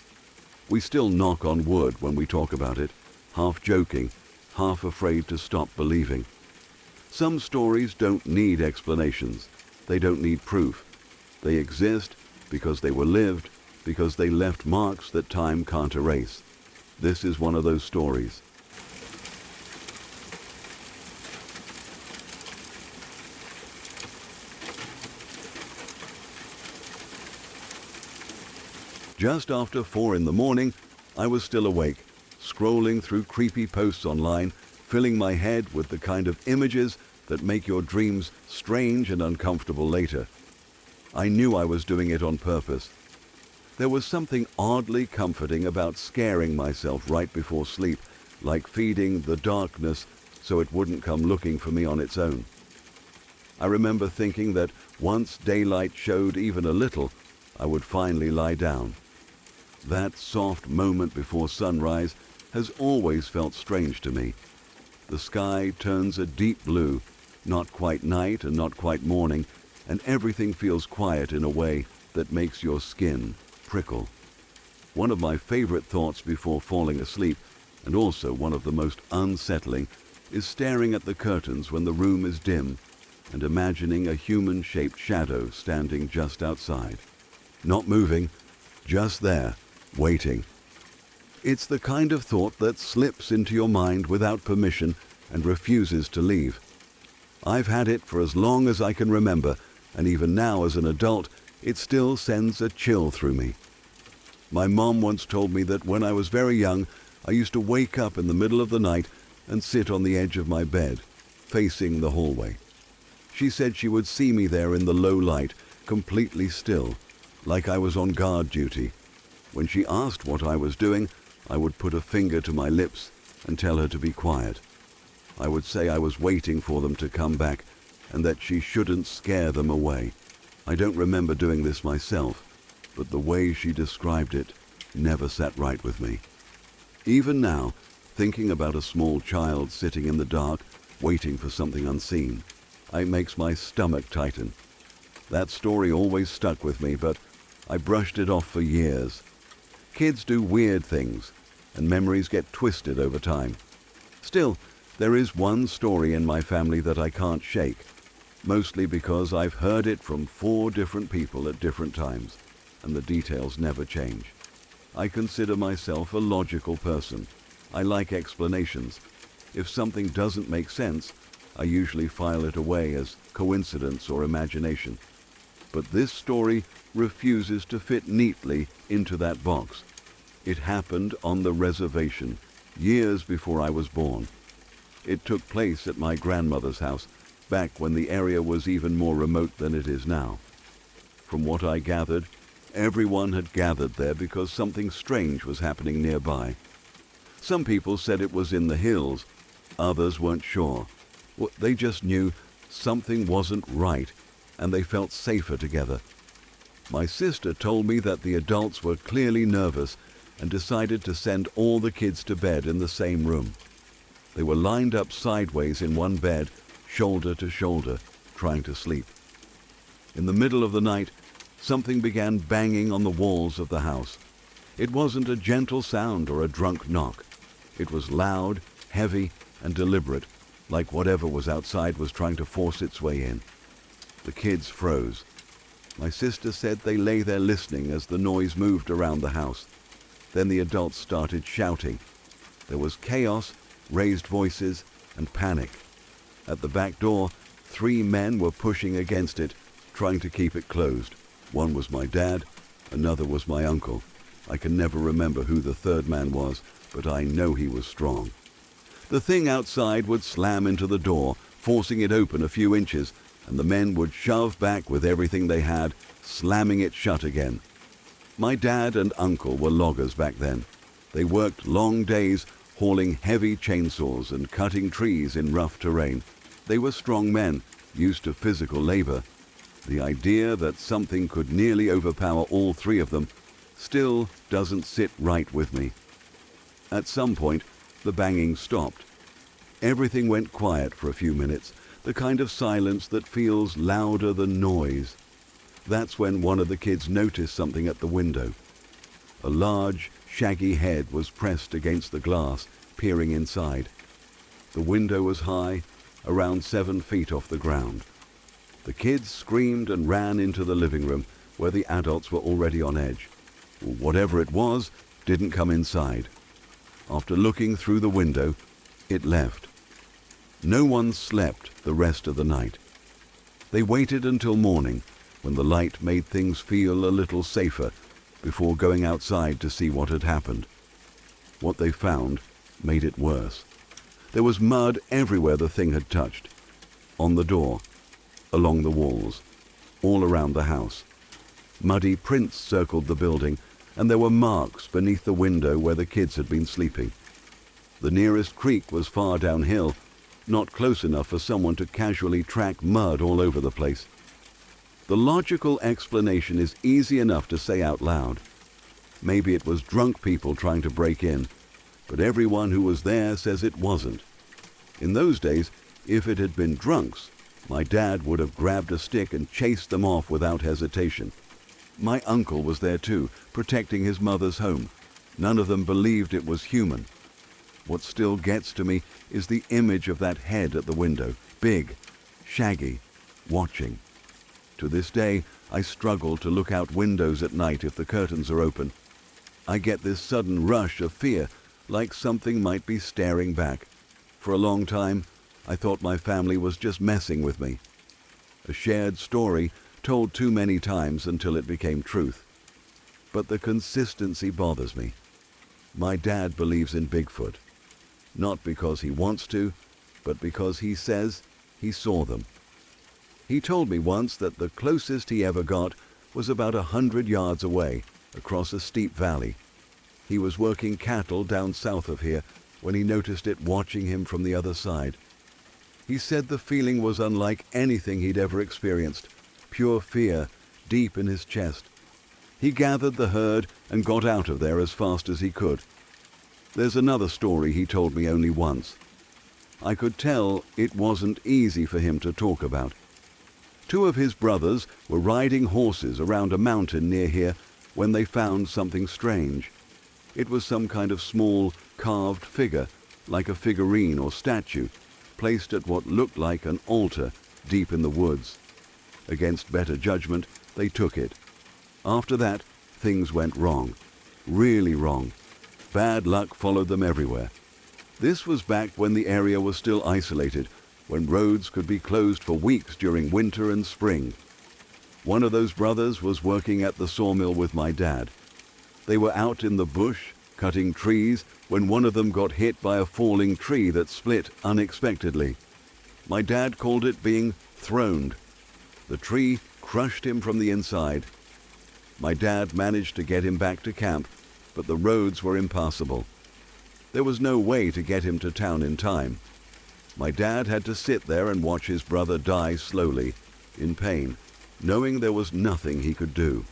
We still knock on wood when we talk about it, half joking, half afraid to stop believing. Some stories don't need explanations. They don't need proof. They exist because they were lived, because they left marks that time can't erase. This is one of those stories. Just after 4 in the morning, I was still awake, scrolling through creepy posts online, filling my head with the kind of images that make your dreams strange and uncomfortable later. I knew I was doing it on purpose. There was something oddly comforting about scaring myself right before sleep, like feeding the darkness so it wouldn't come looking for me on its own. I remember thinking that once daylight showed even a little, I would finally lie down. That soft moment before sunrise has always felt strange to me. The sky turns a deep blue, not quite night and not quite morning, and everything feels quiet in a way that makes your skin prickle. One of my favorite thoughts before falling asleep, and also one of the most unsettling, is staring at the curtains when the room is dim and imagining a human-shaped shadow standing just outside. Not moving, just there, waiting. It's the kind of thought that slips into your mind without permission and refuses to leave. I've had it for as long as I can remember, and even now as an adult, it still sends a chill through me. My mom once told me that when I was very young, I used to wake up in the middle of the night and sit on the edge of my bed, facing the hallway. She said she would see me there in the low light, completely still, like I was on guard duty. When she asked what I was doing, I would put a finger to my lips and tell her to be quiet. I would say I was waiting for them to come back and that she shouldn't scare them away. I don't remember doing this myself, but the way she described it never sat right with me. Even now, thinking about a small child sitting in the dark, waiting for something unseen, it makes my stomach tighten. That story always stuck with me, but I brushed it off for years. Kids do weird things, and memories get twisted over time. Still, there is one story in my family that I can't shake, mostly because I've heard it from 4 different people at different times, and the details never change. I consider myself a logical person. I like explanations. If something doesn't make sense, I usually file it away as coincidence or imagination. But this story refuses to fit neatly into that box. It happened on the reservation, years before I was born. It took place at my grandmother's house, back when the area was even more remote than it is now. From what I gathered, everyone had gathered there because something strange was happening nearby. Some people said it was in the hills, others weren't sure. They just knew something wasn't right, and they felt safer together. My sister told me that the adults were clearly nervous and decided to send all the kids to bed in the same room. They were lined up sideways in one bed, shoulder to shoulder, trying to sleep. In the middle of the night, something began banging on the walls of the house. It wasn't a gentle sound or a drunk knock. It was loud, heavy, and deliberate, like whatever was outside was trying to force its way in. The kids froze. My sister said they lay there listening as the noise moved around the house. Then the adults started shouting. There was chaos, raised voices, and panic. At the back door, 3 men were pushing against it, trying to keep it closed. One was my dad, another was my uncle. I can never remember who the third man was, but I know he was strong. The thing outside would slam into the door, forcing it open a few inches, and the men would shove back with everything they had, slamming it shut again. My dad and uncle were loggers back then. They worked long days, hauling heavy chainsaws and cutting trees in rough terrain. They were strong men, used to physical labor. The idea that something could nearly overpower all 3 of them still doesn't sit right with me. At some point, the banging stopped. Everything went quiet for a few minutes, the kind of silence that feels louder than noise. That's when one of the kids noticed something at the window. A large, shaggy head was pressed against the glass, peering inside. The window was high, around 7 feet off the ground. The kids screamed and ran into the living room, where the adults were already on edge. Whatever it was didn't come inside. After looking through the window, it left. No one slept the rest of the night. They waited until morning, when the light made things feel a little safer, before going outside to see what had happened. What they found made it worse. There was mud everywhere the thing had touched. On the door, along the walls, all around the house. Muddy prints circled the building, and there were marks beneath the window where the kids had been sleeping. The nearest creek was far downhill, not close enough for someone to casually track mud all over the place. The logical explanation is easy enough to say out loud. Maybe it was drunk people trying to break in, but everyone who was there says it wasn't. In those days, if it had been drunks, my dad would have grabbed a stick and chased them off without hesitation. My uncle was there too, protecting his mother's home. None of them believed it was human. What still gets to me is the image of that head at the window, big, shaggy, watching. To this day, I struggle to look out windows at night if the curtains are open. I get this sudden rush of fear, like something might be staring back. For a long time, I thought my family was just messing with me. A shared story told too many times until it became truth. But the consistency bothers me. My dad believes in Bigfoot. Not because he wants to, but because he says he saw them. He told me once that the closest he ever got was about 100 yards away, across a steep valley. He was working cattle down south of here when he noticed it watching him from the other side. He said the feeling was unlike anything he'd ever experienced, pure fear deep in his chest. He gathered the herd and got out of there as fast as he could. There's another story he told me only once. I could tell it wasn't easy for him to talk about. 2 of his brothers were riding horses around a mountain near here when they found something strange. It was some kind of small, carved figure, like a figurine or statue, placed at what looked like an altar deep in the woods. Against better judgment, they took it. After that, things went wrong. Really wrong. Bad luck followed them everywhere. This was back when the area was still isolated, when roads could be closed for weeks during winter and spring. One of those brothers was working at the sawmill with my dad. They were out in the bush, cutting trees, when one of them got hit by a falling tree that split unexpectedly. My dad called it being throned. The tree crushed him from the inside. My dad managed to get him back to camp, but the roads were impassable. There was no way to get him to town in time. My dad had to sit there and watch his brother die slowly, in pain, knowing there was nothing he could do.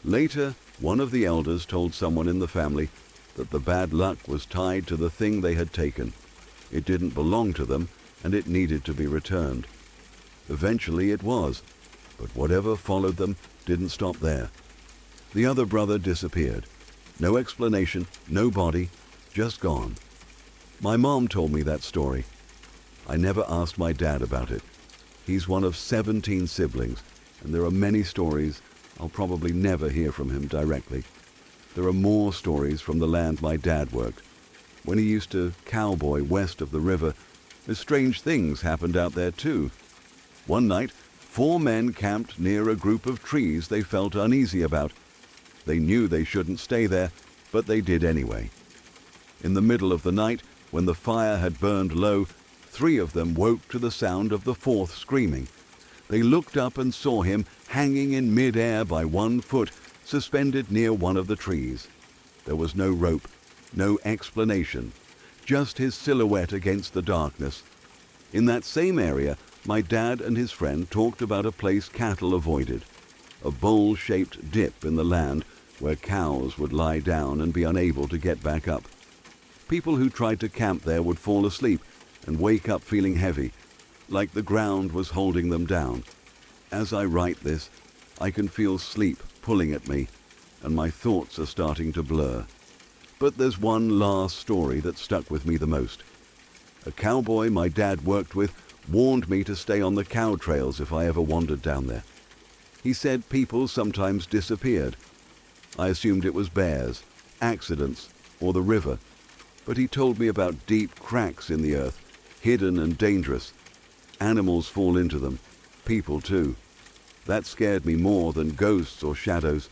Later, one of the elders told someone in the family that the bad luck was tied to the thing they had taken. It didn't belong to them, and it needed to be returned. Eventually it was, but whatever followed them didn't stop there. The other brother disappeared. No explanation, no body, just gone. My mom told me that story. I never asked my dad about it. He's one of 17 siblings, and there are many stories I'll probably never hear from him directly. There are more stories from the land my dad worked. When he used to cowboy west of the river, strange things happened out there too. One night, 4 men camped near a group of trees they felt uneasy about. They knew they shouldn't stay there, but they did anyway. In the middle of the night, when the fire had burned low, 3 of them woke to the sound of the 4th screaming. They looked up and saw him hanging in mid-air by 1 foot, suspended near one of the trees. There was no rope, no explanation, just his silhouette against the darkness. In that same area, my dad and his friend talked about a place cattle avoided, a bowl-shaped dip in the land where cows would lie down and be unable to get back up. People who tried to camp there would fall asleep and wake up feeling heavy, like the ground was holding them down. As I write this, I can feel sleep pulling at me, and my thoughts are starting to blur. But there's one last story that stuck with me the most. A cowboy my dad worked with warned me to stay on the cow trails if I ever wandered down there. He said people sometimes disappeared. I assumed it was bears, accidents, or the river, but he told me about deep cracks in the earth, hidden and dangerous. Animals fall into them, people too. That scared me more than ghosts or shadows.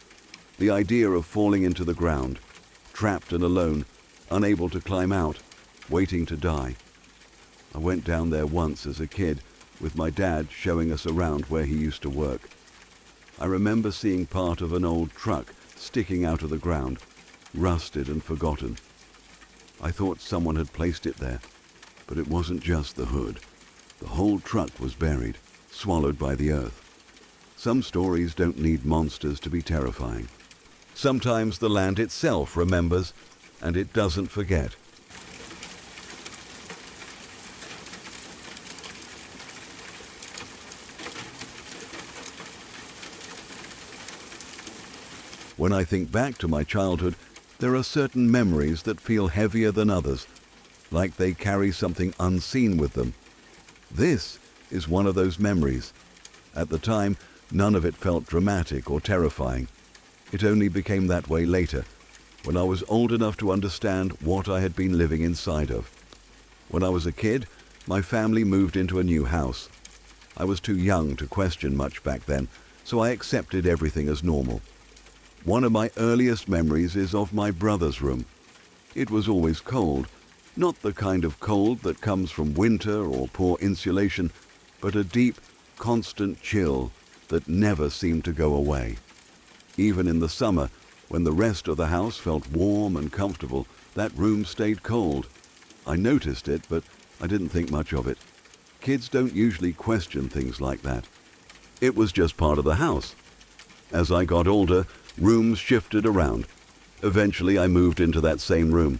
The idea of falling into the ground, trapped and alone, unable to climb out, waiting to die. I went down there once as a kid, with my dad showing us around where he used to work. I remember seeing part of an old truck sticking out of the ground, rusted and forgotten. I thought someone had placed it there, but it wasn't just the hood. The whole truck was buried, swallowed by the earth. Some stories don't need monsters to be terrifying. Sometimes the land itself remembers, and it doesn't forget. When I think back to my childhood, there are certain memories that feel heavier than others, like they carry something unseen with them. This is one of those memories. At the time, none of it felt dramatic or terrifying. It only became that way later, when I was old enough to understand what I had been living inside of. When I was a kid, my family moved into a new house. I was too young to question much back then, so I accepted everything as normal. One of my earliest memories is of my brother's room. It was always cold, not the kind of cold that comes from winter or poor insulation, but a deep, constant chill that never seemed to go away. Even in the summer, when the rest of the house felt warm and comfortable, that room stayed cold. I noticed it, but I didn't think much of it. Kids don't usually question things like that. It was just part of the house. As I got older, rooms shifted around. Eventually, I moved into that same room.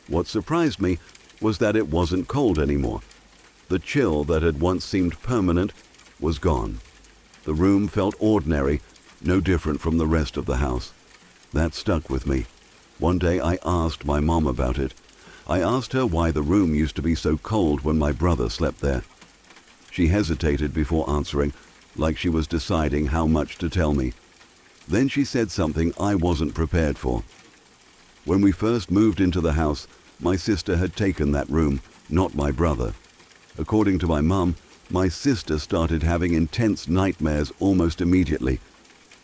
What surprised me was that it wasn't cold anymore. The chill that had once seemed permanent was gone. The room felt ordinary, no different from the rest of the house. That stuck with me. One day I asked my mom about it. I asked her why the room used to be so cold when my brother slept there. She hesitated before answering, like she was deciding how much to tell me. Then she said something I wasn't prepared for. When we first moved into the house, my sister had taken that room, not my brother. According to my mum, my sister started having intense nightmares almost immediately.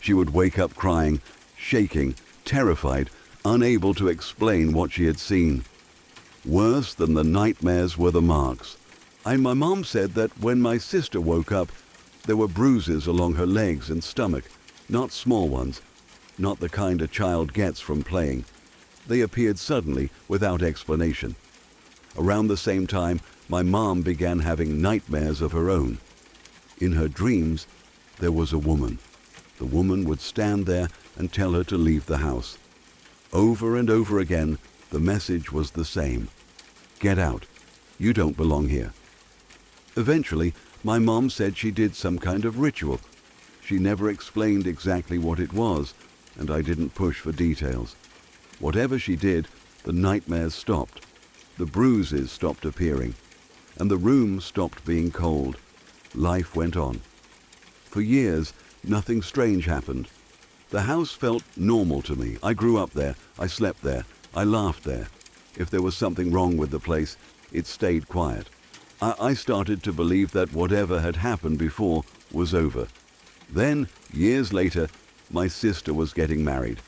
She would wake up crying, shaking, terrified, unable to explain what she had seen. Worse than the nightmares were the marks. And my mom said that when my sister woke up, there were bruises along her legs and stomach, not small ones, not the kind a child gets from playing. They appeared suddenly, without explanation. Around the same time, my mom began having nightmares of her own. In her dreams, there was a woman. The woman would stand there and tell her to leave the house. Over and over again, the message was the same. Get out. You don't belong here. Eventually, my mom said she did some kind of ritual. She never explained exactly what it was, and I didn't push for details. Whatever she did, the nightmares stopped. The bruises stopped appearing, and the room stopped being cold. Life went on. For years, nothing strange happened. The house felt normal to me. I grew up there. I slept there. I laughed there. If there was something wrong with the place, it stayed quiet. I started to believe that whatever had happened before was over. Then, years later, my sister was getting married.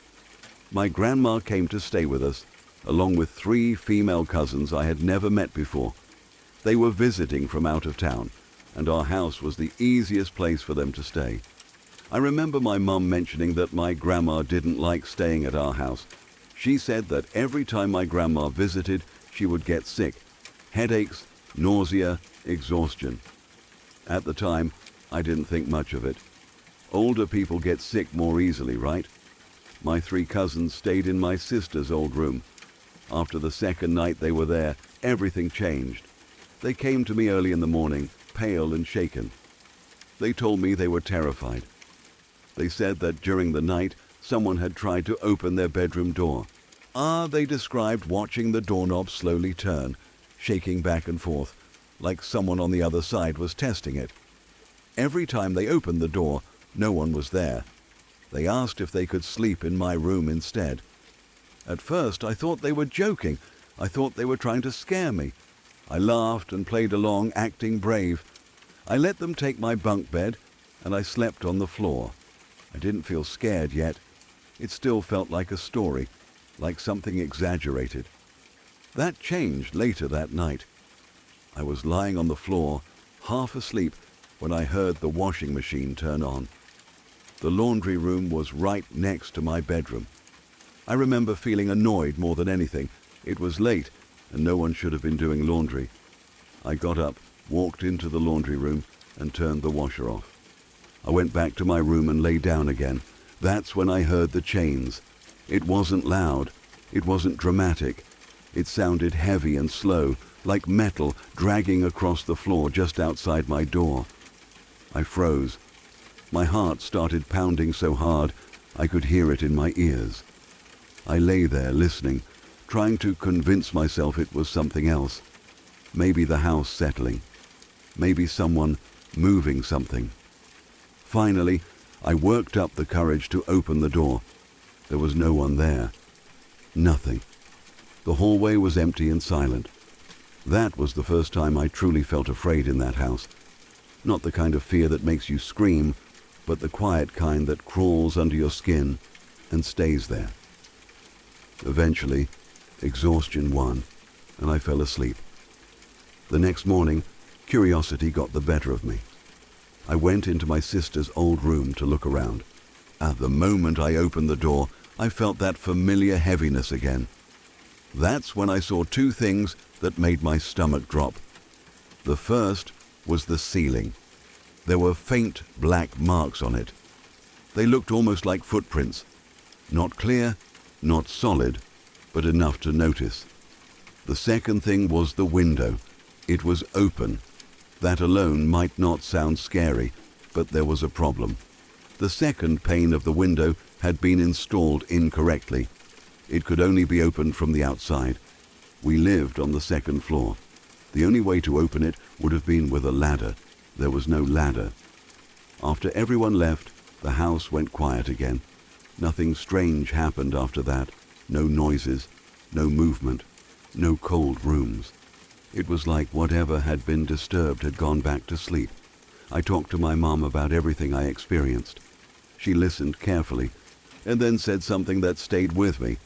My grandma came to stay with us, along with 3 female cousins I had never met before. They were visiting from out of town, and our house was the easiest place for them to stay. I remember my mum mentioning that my grandma didn't like staying at our house. She said that every time my grandma visited, she would get sick. Headaches, nausea, exhaustion. At the time, I didn't think much of it. Older people get sick more easily, right? My 3 cousins stayed in my sister's old room. After the second night they were there, everything changed. They came to me early in the morning, pale and shaken. They told me they were terrified. They said that during the night, someone had tried to open their bedroom door. They described watching the doorknob slowly turn, shaking back and forth, like someone on the other side was testing it. Every time they opened the door, no one was there. They asked if they could sleep in my room instead. At first, I thought they were joking. I thought they were trying to scare me. I laughed and played along, acting brave. I let them take my bunk bed, and I slept on the floor. I didn't feel scared yet. It still felt like a story, like something exaggerated. That changed later that night. I was lying on the floor, half asleep, when I heard the washing machine turn on. The laundry room was right next to my bedroom. I remember feeling annoyed more than anything. It was late, and no one should have been doing laundry. I got up, walked into the laundry room, and turned the washer off. I went back to my room and lay down again. That's when I heard the chains. It wasn't loud. It wasn't dramatic. It sounded heavy and slow, like metal dragging across the floor just outside my door. I froze. My heart started pounding so hard, I could hear it in my ears. I lay there listening, trying to convince myself it was something else. Maybe the house settling. Maybe someone moving something. Finally, I worked up the courage to open the door. There was no one there. Nothing. The hallway was empty and silent. That was the first time I truly felt afraid in that house. Not the kind of fear that makes you scream, but the quiet kind that crawls under your skin and stays there. Eventually, exhaustion won, and I fell asleep. The next morning, curiosity got the better of me. I went into my sister's old room to look around. At the moment I opened the door, I felt that familiar heaviness again. That's when I saw two things that made my stomach drop. The first was the ceiling. There were faint black marks on it. They looked almost like footprints. Not clear, not solid, but enough to notice. The second thing was the window. It was open. That alone might not sound scary, but there was a problem. The second pane of the window had been installed incorrectly. It could only be opened from the outside. We lived on the second floor. The only way to open it would have been with a ladder. There was no ladder. After everyone left, the house went quiet again. Nothing strange happened after that. No noises, no movement, no cold rooms. It was like whatever had been disturbed had gone back to sleep. I talked to my mom about everything I experienced. She listened carefully and then said something that stayed with me.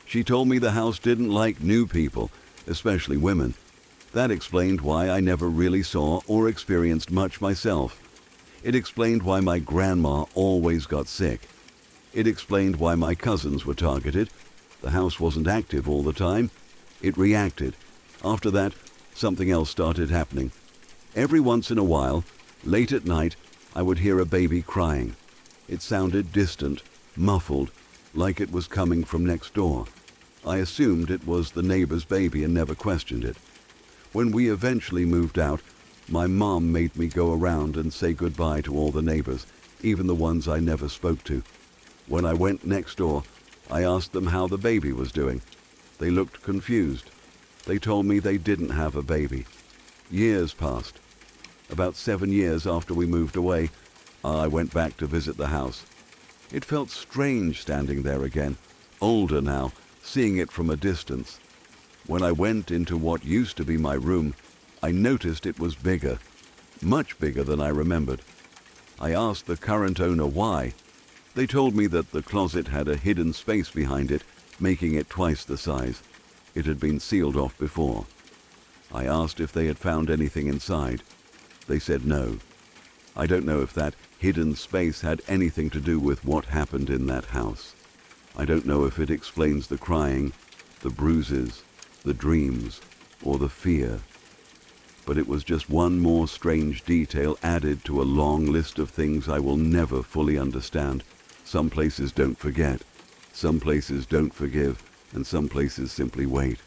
She told me the house didn't like new people, especially women. That explained why I never really saw or experienced much myself. It explained why my grandma always got sick. It explained why my cousins were targeted. The house wasn't active all the time. It reacted. After that, something else started happening. Every once in a while, late at night, I would hear a baby crying. It sounded distant, muffled, like it was coming from next door. I assumed it was the neighbor's baby and never questioned it. When we eventually moved out, my mom made me go around and say goodbye to all the neighbors, even the ones I never spoke to. When I went next door, I asked them how the baby was doing. They looked confused. They told me they didn't have a baby. Years passed. About 7 years after we moved away, I went back to visit the house. It felt strange standing there again, older now, seeing it from a distance. When I went into what used to be my room, I noticed it was bigger, much bigger than I remembered. I asked the current owner why. They told me that the closet had a hidden space behind it, making it twice the size. It had been sealed off before. I asked if they had found anything inside. They said no. I don't know if that hidden space had anything to do with what happened in that house. I don't know if it explains the crying, the bruises, the dreams, or the fear. But it was just one more strange detail added to a long list of things I will never fully understand. Some places don't forget, some places don't forgive, and some places simply wait.